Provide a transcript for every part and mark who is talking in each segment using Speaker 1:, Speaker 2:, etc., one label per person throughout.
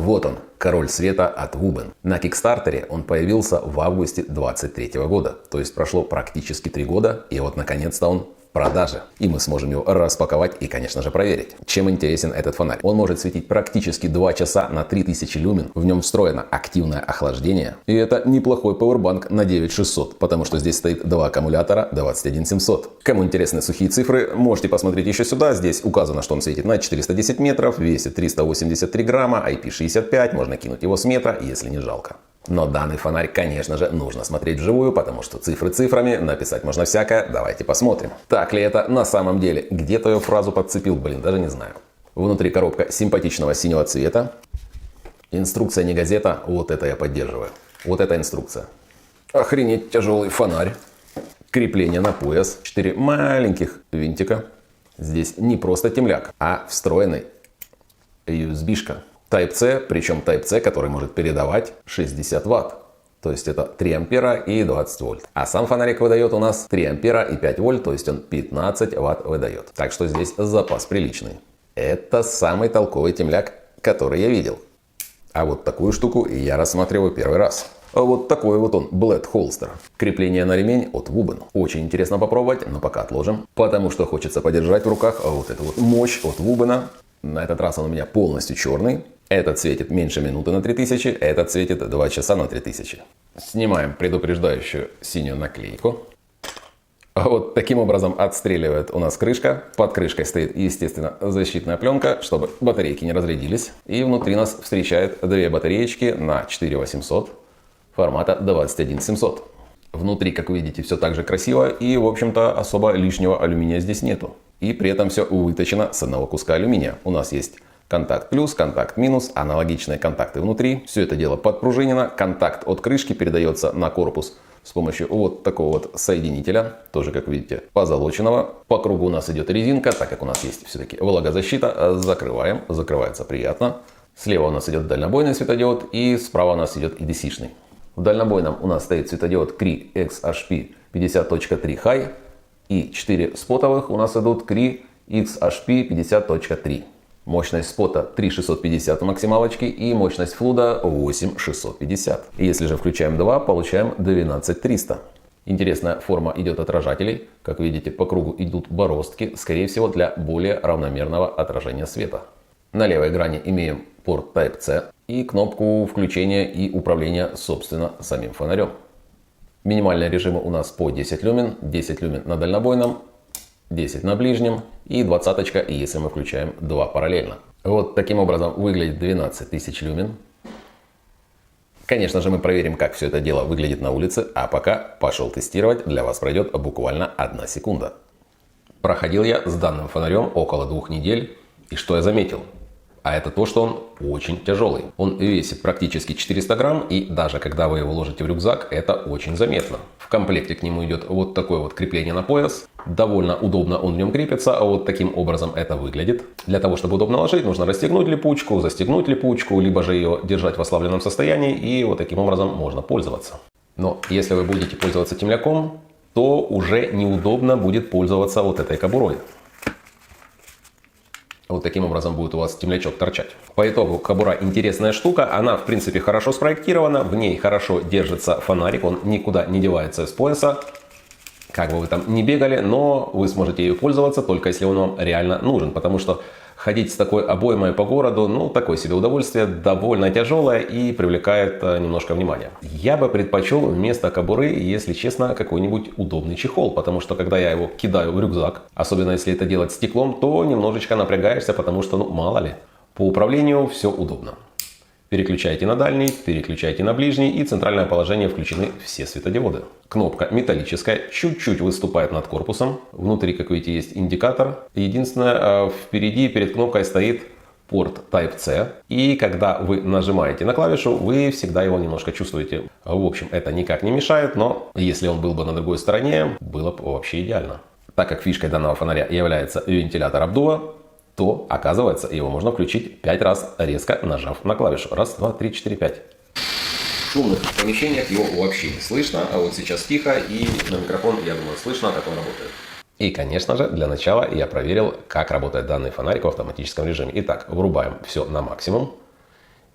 Speaker 1: Вот он, король света от Wuben. На Кикстартере он появился в августе 2023 года. То есть прошло практически 3 года, и вот наконец-то он в продаже. И мы сможем его распаковать и, конечно же, проверить. Чем интересен этот фонарь? Он может светить практически 2 часа на 3000 люмен. В нем встроено активное охлаждение. И это неплохой пауэрбанк на 9600, потому что здесь стоит 2 аккумулятора 21700. Кому интересны сухие цифры, можете посмотреть еще сюда. Здесь указано, что он светит на 410 метров, весит 383 грамма, IP65, можно кинуть его с метра, если не жалко. Но данный фонарь, конечно же, нужно смотреть вживую, потому что цифры цифрами, написать можно всякое. Давайте посмотрим. Так ли это на самом деле? Где-то я фразу подцепил, даже не знаю. Внутри коробка симпатичного синего цвета. Инструкция не газета, вот это я поддерживаю. Вот эта инструкция. Охренеть тяжелый фонарь. Крепление на пояс. 4 маленьких винтика. Здесь не просто темляк, а встроенный USB-шка. Type-C, причем Type-C, который может передавать 60 Вт. То есть это 3 ампера и 20 вольт. А сам фонарик выдает у нас 3 ампера и 5 вольт, то есть он 15 Вт выдает. Так что здесь запас приличный. Это самый толковый темляк, который я видел. А вот такую штуку я рассматриваю первый раз. Вот такой вот он, Blade Holster. Крепление на ремень от Wuben. Очень интересно попробовать, но пока отложим. Потому что хочется подержать в руках вот эту вот мощь от Wuben. На этот раз он у меня полностью черный. Этот светит меньше минуты на 3000, этот светит 2 часа на 3000. Снимаем предупреждающую синюю наклейку. Вот таким образом отстреливает у нас крышка. Под крышкой стоит, естественно, защитная пленка, чтобы батарейки не разрядились. И внутри нас встречает 2 батареечки на 4800 формата 21700. Внутри, как вы видите, все так же красиво и, в общем-то, особо лишнего алюминия здесь нету. И при этом все выточено с одного куска алюминия. У нас есть контакт плюс, контакт минус, аналогичные контакты внутри. Все это дело подпружинено. Контакт от крышки передается на корпус с помощью вот такого вот соединителя. Тоже, как видите, позолоченного. По кругу у нас идет резинка, так как у нас есть все-таки влагозащита. Закрываем. Закрывается приятно. Слева у нас идет дальнобойный светодиод и справа у нас идет EDC-шный. В дальнобойном у нас стоит светодиод Cree XHP 50.3 High. И 4 спотовых у нас идут Cree XHP 50.3. Мощность спота 3650 максималочки и мощность флуда 8650. Если же включаем 2, получаем 12300. Интересная форма идет отражателей. Как видите, по кругу идут бороздки, скорее всего для более равномерного отражения света. На левой грани имеем порт Type-C и кнопку включения и управления, собственно, самим фонарем. Минимальные режимы у нас по 10 люмен, 10 люмен на дальнобойном, 10 на ближнем и 20-очка, если мы включаем 2 параллельно. Вот таким образом выглядит 12 тысяч люмен. Конечно же, мы проверим, как все это дело выглядит на улице, а пока пошел тестировать, для вас пройдет буквально 1 секунда. Проходил я с данным фонарем около 2 недель, и что я заметил? А это то, что он очень тяжелый. Он весит практически 400 грамм, и даже когда вы его ложите в рюкзак, это очень заметно. В комплекте к нему идет вот такое вот крепление на пояс. Довольно удобно он в нем крепится, а вот таким образом это выглядит. Для того, чтобы удобно ложить, нужно расстегнуть липучку, застегнуть липучку, либо же ее держать в ослабленном состоянии, и вот таким образом можно пользоваться. Но если вы будете пользоваться темляком, то уже неудобно будет пользоваться вот этой кобурой. Вот таким образом будет у вас темлячок торчать. По итогу кобура интересная штука. Она в принципе хорошо спроектирована. В ней хорошо держится фонарик. Он никуда не девается с пояса. Как бы вы там ни бегали, но вы сможете ею пользоваться только если он вам реально нужен. Потому что ходить с такой обоймой по городу, ну, такое себе удовольствие, довольно тяжелое и привлекает немножко внимания. Я бы предпочел вместо кобуры, если честно, какой-нибудь удобный чехол, потому что когда я его кидаю в рюкзак, особенно если это делать стеклом, то немножечко напрягаешься, потому что, ну, мало ли. По управлению все удобно. Переключаете на дальний, переключаете на ближний, и центральное положение включены все светодиоды. Кнопка металлическая, чуть-чуть выступает над корпусом. Внутри, как видите, есть индикатор. Единственное, впереди перед кнопкой стоит порт Type-C. И когда вы нажимаете на клавишу, вы всегда его немножко чувствуете. В общем, это никак не мешает, но если он был бы на другой стороне, было бы вообще идеально. Так как фишкой данного фонаря является вентилятор обдува, то, оказывается, его можно включить 5 раз, резко нажав на клавишу. Раз, два, три, четыре, 5. В шумных помещениях его вообще не слышно, а вот сейчас тихо, и на микрофон, я думаю, слышно, как он работает. И, конечно же, для начала я проверил, как работает данный фонарик в автоматическом режиме. Итак, врубаем все на максимум.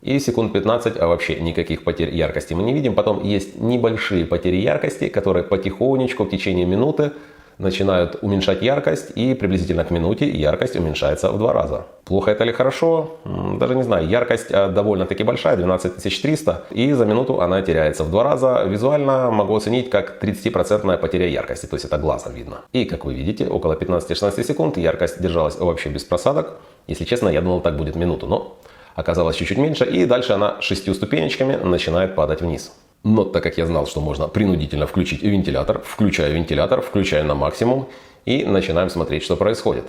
Speaker 1: И секунд 15 вообще никаких потерь яркости мы не видим. Потом есть небольшие потери яркости, которые потихонечку в течение минуты начинают уменьшать яркость, и приблизительно к минуте яркость уменьшается в 2 раза. Плохо это или хорошо? Даже не знаю. Яркость довольно-таки большая, 12300, и за минуту она теряется в 2 раза. Визуально могу оценить как 30% потеря яркости, то есть это глазом видно. И как вы видите, около 15-16 секунд яркость держалась вообще без просадок. Если честно, я думал, так будет минуту, но оказалось чуть-чуть меньше, и дальше она 6 ступенечками начинает падать вниз. Но так как я знал, что можно принудительно включить вентилятор, включаю на максимум и начинаем смотреть, что происходит.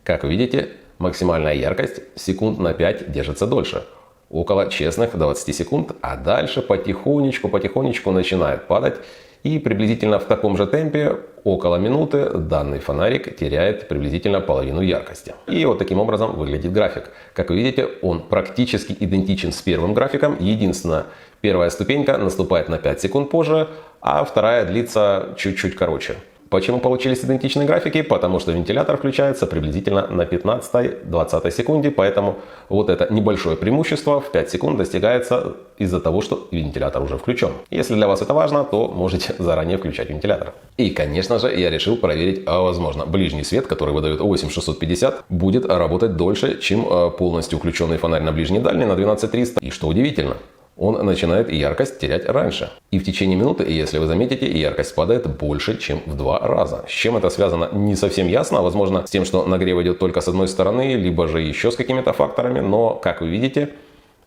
Speaker 1: Как вы видите, максимальная яркость секунд на 5 держится дольше. Около честных 20 секунд, а дальше потихонечку начинает падать. И приблизительно в таком же темпе, около минуты, данный фонарик теряет приблизительно половину яркости. И вот таким образом выглядит график. Как вы видите, он практически идентичен с первым графиком. Единственное, первая ступенька наступает на 5 секунд позже, а вторая длится чуть-чуть короче. Почему получились идентичные графики? Потому что вентилятор включается приблизительно на 15-20 секунде, поэтому вот это небольшое преимущество в 5 секунд достигается из-за того, что вентилятор уже включен. Если для вас это важно, то можете заранее включать вентилятор. И, конечно же, я решил проверить, возможно, ближний свет, который выдает 8650, будет работать дольше, чем полностью включенный фонарь на ближней и дальней на 12300. И что удивительно, он начинает яркость терять раньше. И в течение минуты, если вы заметите, яркость падает больше, чем в 2 раза. С чем это связано, не совсем ясно. Возможно, с тем, что нагрев идет только с одной стороны, либо же еще с какими-то факторами. Но, как вы видите,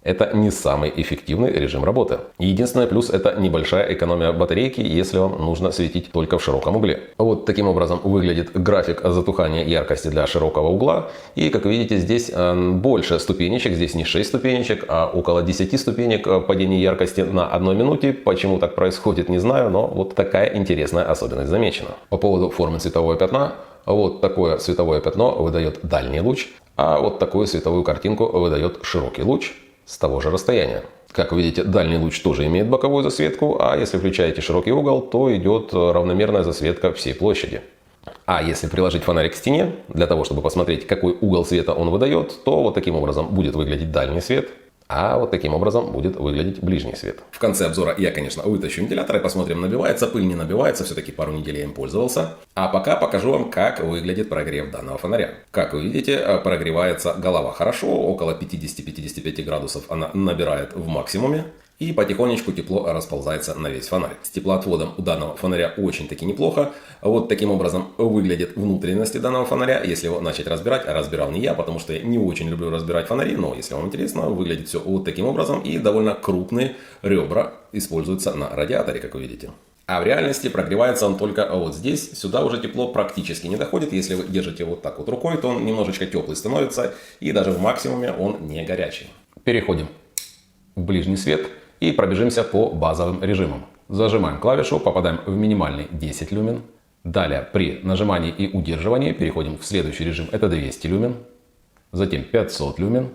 Speaker 1: это не самый эффективный режим работы. Единственный плюс — это небольшая экономия батарейки, если вам нужно светить только в широком угле. Вот таким образом выглядит график затухания яркости для широкого угла. И, как видите, здесь больше ступенечек. Здесь не 6 ступенечек, а около 10 ступенек падения яркости на 1 минуте. Почему так происходит, не знаю, но вот такая интересная особенность замечена. По поводу формы светового пятна. Вот такое световое пятно выдает дальний луч, а вот такую световую картинку выдает широкий луч с того же расстояния. Как вы видите, дальний луч тоже имеет боковую засветку, а если включаете широкий угол, то идет равномерная засветка всей площади. А если приложить фонарик к стене, для того, чтобы посмотреть, какой угол света он выдает, то вот таким образом будет выглядеть дальний свет, а вот таким образом будет выглядеть ближний свет. В конце обзора я, конечно, вытащу вентилятор и посмотрим, набивается пыль, не набивается. Все-таки пару недель я им пользовался. А пока покажу вам, как выглядит прогрев данного фонаря. Как вы видите, прогревается голова хорошо, около 50-55 градусов она набирает в максимуме. И потихонечку тепло расползается на весь фонарь. С теплоотводом у данного фонаря очень-таки неплохо. Вот таким образом выглядят внутренности данного фонаря. Если его начать разбирать, разбирал не я, потому что я не очень люблю разбирать фонари, но если вам интересно, выглядит все вот таким образом. И довольно крупные ребра используются на радиаторе, как вы видите. А в реальности прогревается он только вот здесь. Сюда уже тепло практически не доходит. Если вы держите вот так вот рукой, то он немножечко теплый становится. И даже в максимуме он не горячий. Переходим в ближний свет. И пробежимся по базовым режимам. Зажимаем клавишу, попадаем в минимальный 10 люмен. Далее при нажимании и удерживании переходим в следующий режим. Это 200 люмен. Затем 500 люмен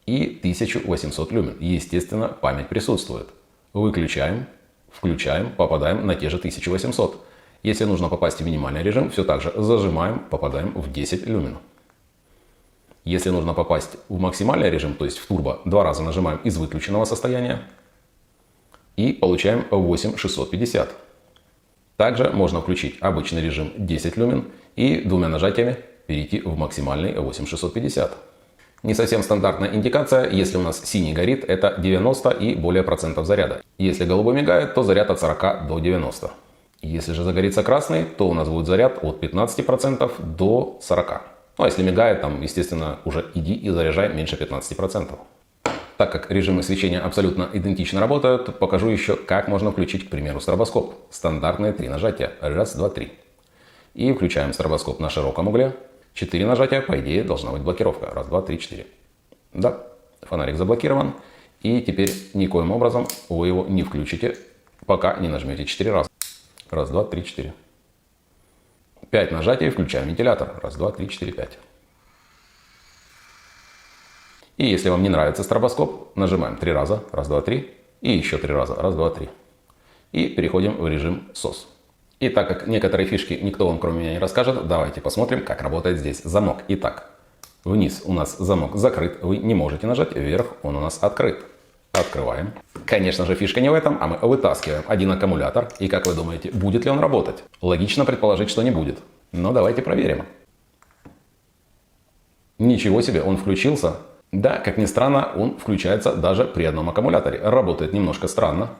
Speaker 1: и 1800 люмен. Естественно, память присутствует. Выключаем, включаем, попадаем на те же 1800. Если нужно попасть в минимальный режим, все так же зажимаем, попадаем в 10 люмен. Если нужно попасть в максимальный режим, то есть в турбо, 2 раза нажимаем из выключенного состояния. И получаем 8650. Также можно включить обычный режим 10 люмен и 2 нажатиями перейти в максимальный 8650. Не совсем стандартная индикация. Если у нас синий горит, это 90 и более процентов заряда. Если голубой мигает, то заряд от 40 до 90. Если же загорится красный, то у нас будет заряд от 15% до 40. Ну а если мигает, там, естественно, уже иди и заряжай меньше 15%. Так как режимы свечения абсолютно идентично работают, покажу еще, как можно включить, к примеру, стробоскоп. Стандартные 3 нажатия. Раз, два, три. И включаем стробоскоп на широком угле. 4 нажатия, по идее, должна быть блокировка. Раз, два, три, 4. Да, фонарик заблокирован. И теперь никоим образом вы его не включите, пока не нажмете 4 раза. Раз, два, три, 4. 5 нажатий, включаем вентилятор. Раз, два, три, 4, 5. И если вам не нравится стробоскоп, нажимаем 3 раза, раз, два, 3, и еще 3 раза, раз, два, 3. И переходим в режим SOS. И так как некоторые фишки никто вам кроме меня не расскажет, давайте посмотрим, как работает здесь замок. Итак, вниз у нас замок закрыт, вы не можете нажать, вверх он у нас открыт. Открываем. Конечно же, фишка не в этом, а мы вытаскиваем один аккумулятор. И как вы думаете, будет ли он работать? Логично предположить, что не будет. Но давайте проверим. Ничего себе, он включился. Да, как ни странно, он включается даже при одном аккумуляторе. Работает немножко странно.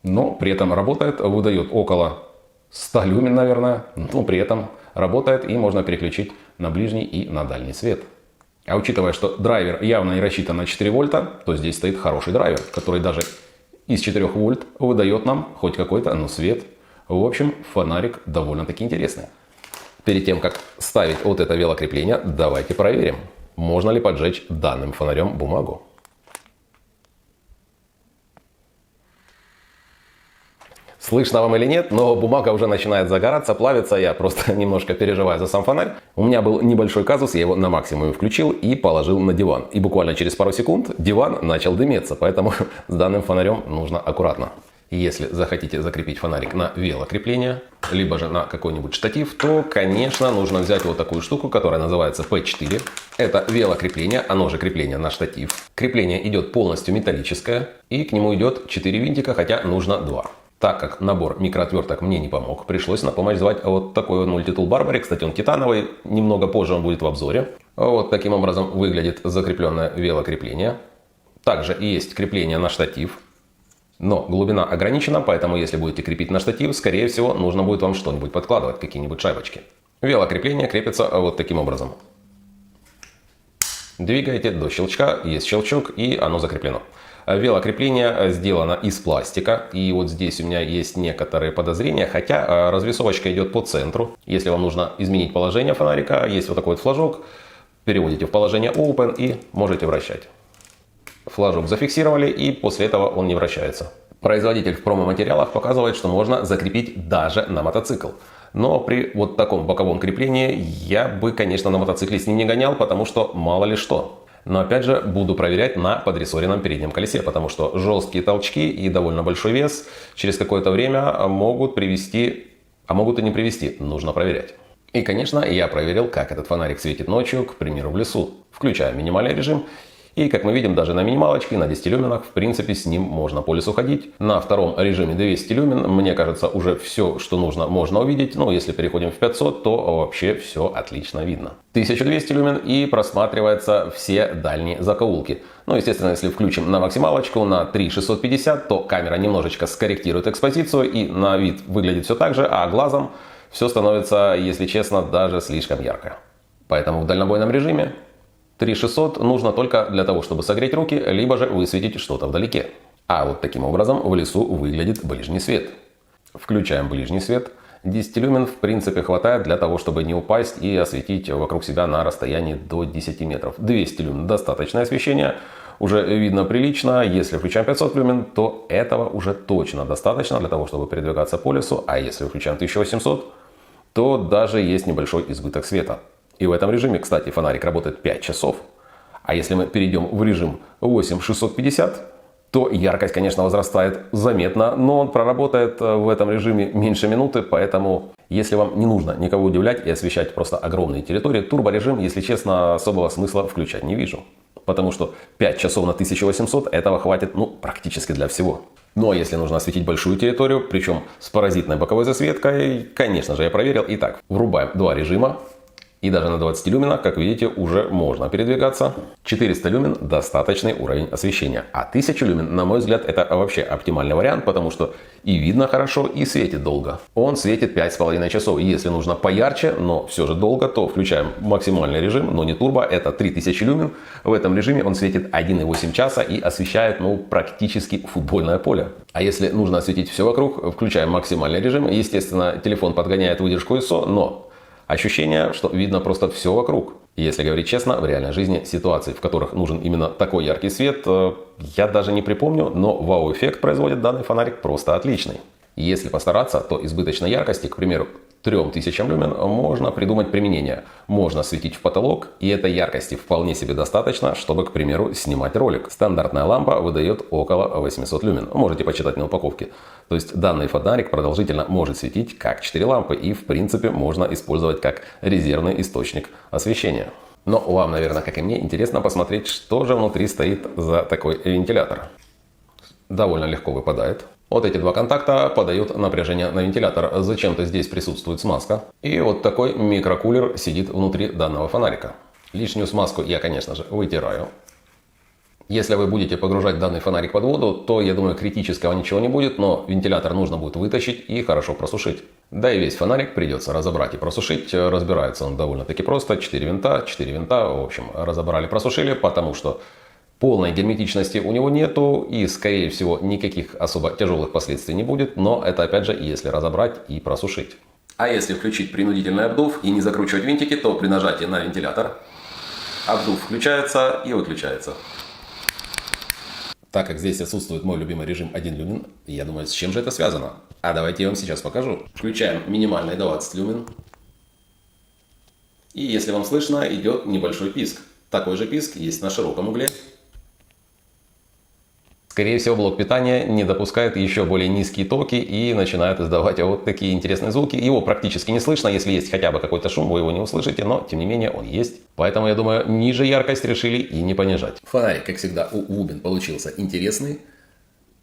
Speaker 1: Но при этом работает, выдает около 100 люмен, наверное. Но при этом работает и можно переключить на ближний и на дальний свет. А учитывая, что драйвер явно не рассчитан на 4 вольта, то здесь стоит хороший драйвер, который даже из 4 вольт выдает нам хоть какой-то, но свет. В общем, фонарик довольно-таки интересный. Перед тем, как ставить вот это велокрепление, давайте проверим, можно ли поджечь данным фонарем бумагу. Слышно вам или нет, но бумага уже начинает загораться, плавиться. Я просто немножко переживаю за сам фонарь. У меня был небольшой казус, я его на максимум включил и положил на диван. И буквально через пару секунд диван начал дымиться, поэтому с данным фонарем нужно аккуратно. Если захотите закрепить фонарик на велокрепление, либо же на какой-нибудь штатив, то, конечно, нужно взять вот такую штуку, которая называется P4. Это велокрепление, оно же крепление на штатив. Крепление идет полностью металлическое, и к нему идет 4 винтика, хотя нужно 2. Так как набор микроотверток мне не помог, пришлось на помощь звать вот такой вот мультитул Барбари. Кстати, он титановый, немного позже он будет в обзоре. Вот таким образом выглядит закрепленное велокрепление. Также есть крепление на штатив. Но глубина ограничена, поэтому если будете крепить на штатив, скорее всего, нужно будет вам что-нибудь подкладывать, какие-нибудь шайбочки. Велокрепление крепится вот таким образом. Двигаете до щелчка, есть щелчок, и оно закреплено. Велокрепление сделано из пластика, и вот здесь у меня есть некоторые подозрения, хотя развесовочка идет по центру. Если вам нужно изменить положение фонарика, есть вот такой вот флажок, переводите в положение Open и можете вращать. Флажок зафиксировали, и после этого он не вращается. Производитель в промо-материалах показывает, что можно закрепить даже на мотоцикл. Но при вот таком боковом креплении я бы, конечно, на мотоцикле с ним не гонял, потому что мало ли что. Но опять же буду проверять на подрессоренном переднем колесе, потому что жесткие толчки и довольно большой вес через какое-то время могут привести, а могут и не привести. Нужно проверять. И, конечно, я проверил, как этот фонарик светит ночью, к примеру, в лесу. Включаю минимальный режим. И, как мы видим, даже на минималочке, на 10 люменах, в принципе, с ним можно по лесу ходить. На втором режиме 200 люмен, мне кажется, уже все, что нужно, можно увидеть. Но если переходим в 500, то вообще все отлично видно. 1200 люмен и просматриваются все дальние закоулки. Ну, естественно, если включим на максималочку, на 3650, то камера немножечко скорректирует экспозицию и на вид выглядит все так же, а глазом все становится, если честно, даже слишком ярко. Поэтому в дальнобойном режиме 3600 нужно только для того, чтобы согреть руки, либо же высветить что-то вдалеке. А вот таким образом в лесу выглядит ближний свет. Включаем ближний свет. 10 люмен в принципе хватает для того, чтобы не упасть и осветить вокруг себя на расстоянии до 10 метров. 200 люмен достаточное освещение, уже видно прилично. Если включаем 500 люмен, то этого уже точно достаточно для того, чтобы передвигаться по лесу. А если включаем 1800, то даже есть небольшой избыток света. И в этом режиме, кстати, фонарик работает 5 часов. А если мы перейдем в режим 8650, то яркость, конечно, возрастает заметно, но он проработает в этом режиме меньше минуты, поэтому если вам не нужно никого удивлять и освещать просто огромные территории, турборежим, если честно, особого смысла включать не вижу. Потому что 5 часов на 1800 этого хватит, практически для всего. Ну а если нужно осветить большую территорию, причем с паразитной боковой засветкой, конечно же, я проверил. Итак, врубаем 2 режима. И даже на 20 люменах, как видите, уже можно передвигаться. 400 люмен – достаточный уровень освещения. А 1000 люмен, на мой взгляд, это вообще оптимальный вариант, потому что и видно хорошо, и светит долго. Он светит 5,5 часов. И если нужно поярче, но все же долго, то включаем максимальный режим, но не турбо, это 3000 люмен. В этом режиме он светит 1,8 часа и освещает практически футбольное поле. А если нужно осветить все вокруг, включаем максимальный режим. Естественно, телефон подгоняет выдержку ISO, но ощущение, что видно просто все вокруг. Если говорить честно, в реальной жизни ситуаций, в которых нужен именно такой яркий свет, я даже не припомню, но вау-эффект производит данный фонарик просто отличный. Если постараться, то избыточной яркости, к примеру, 3000 люмен, можно придумать применение. Можно светить в потолок, и этой яркости вполне себе достаточно, чтобы, к примеру, снимать ролик. Стандартная лампа выдает около 800 люмен. Можете почитать на упаковке. То есть данный фонарик продолжительно может светить как 4 лампы, и в принципе можно использовать как резервный источник освещения. Но вам, наверное, как и мне, интересно посмотреть, что же внутри стоит за такой вентилятор. Довольно легко выпадает. Вот эти два контакта подают напряжение на вентилятор. Зачем-то здесь присутствует смазка. И вот такой микрокулер сидит внутри данного фонарика. Лишнюю смазку я, конечно же, вытираю. Если вы будете погружать данный фонарик под воду, то, я думаю, критического ничего не будет, но вентилятор нужно будет вытащить и хорошо просушить. Да и весь фонарик придется разобрать и просушить. Разбирается он довольно-таки просто. 4 винта, в общем, разобрали, просушили, потому что полной герметичности у него нету и, скорее всего, никаких особо тяжелых последствий не будет, но это, опять же, если разобрать и просушить. А если включить принудительный обдув и не закручивать винтики, то при нажатии на вентилятор обдув включается и выключается. Так как здесь отсутствует мой любимый режим 1 люмен, я думаю, с чем же это связано? А давайте я вам сейчас покажу. Включаем минимальный 20 люмен. И если вам слышно, идет небольшой писк. Такой же писк есть на широком угле. Скорее всего, блок питания не допускает еще более низкие токи и начинает издавать вот такие интересные звуки. Его практически не слышно, если есть хотя бы какой-то шум, вы его не услышите, но тем не менее он есть. Поэтому, я думаю, ниже яркость решили и не понижать. Фонарик, как всегда, у Wubin получился интересный.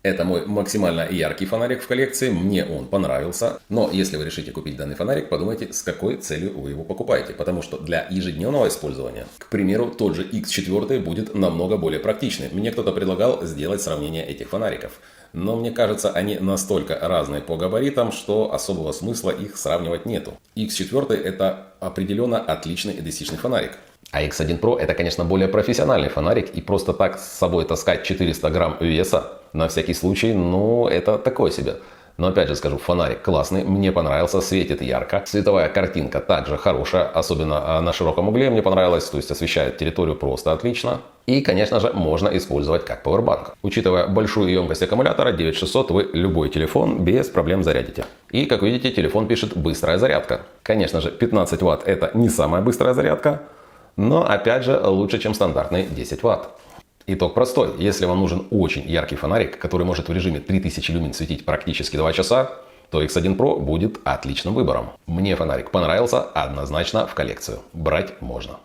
Speaker 1: Это мой максимально яркий фонарик в коллекции, мне он понравился. Но если вы решите купить данный фонарик, подумайте, с какой целью вы его покупаете. Потому что для ежедневного использования, к примеру, тот же X4 будет намного более практичный. Мне кто-то предлагал сделать сравнение этих фонариков. Но мне кажется, они настолько разные по габаритам, что особого смысла их сравнивать нету. X4 это определенно отличный эдесичный фонарик. А X1 Pro это, конечно, более профессиональный фонарик, и просто так с собой таскать 400 грамм веса на всякий случай, ну, это такое себе. Но опять же скажу, фонарик классный, мне понравился, светит ярко. Цветовая картинка также хорошая, особенно на широком угле мне понравилось, то есть освещает территорию просто отлично. И, конечно же, можно использовать как пауэрбанк. Учитывая большую емкость аккумулятора 9600, вы любой телефон без проблем зарядите. И, как видите, телефон пишет «быстрая зарядка». Конечно же, 15 Вт это не самая быстрая зарядка, но, опять же, лучше, чем стандартные 10 Вт. Итог простой. Если вам нужен очень яркий фонарик, который может в режиме 3000 люмен светить практически 2 часа, то X1 Pro будет отличным выбором. Мне фонарик понравился, однозначно в коллекцию. Брать можно.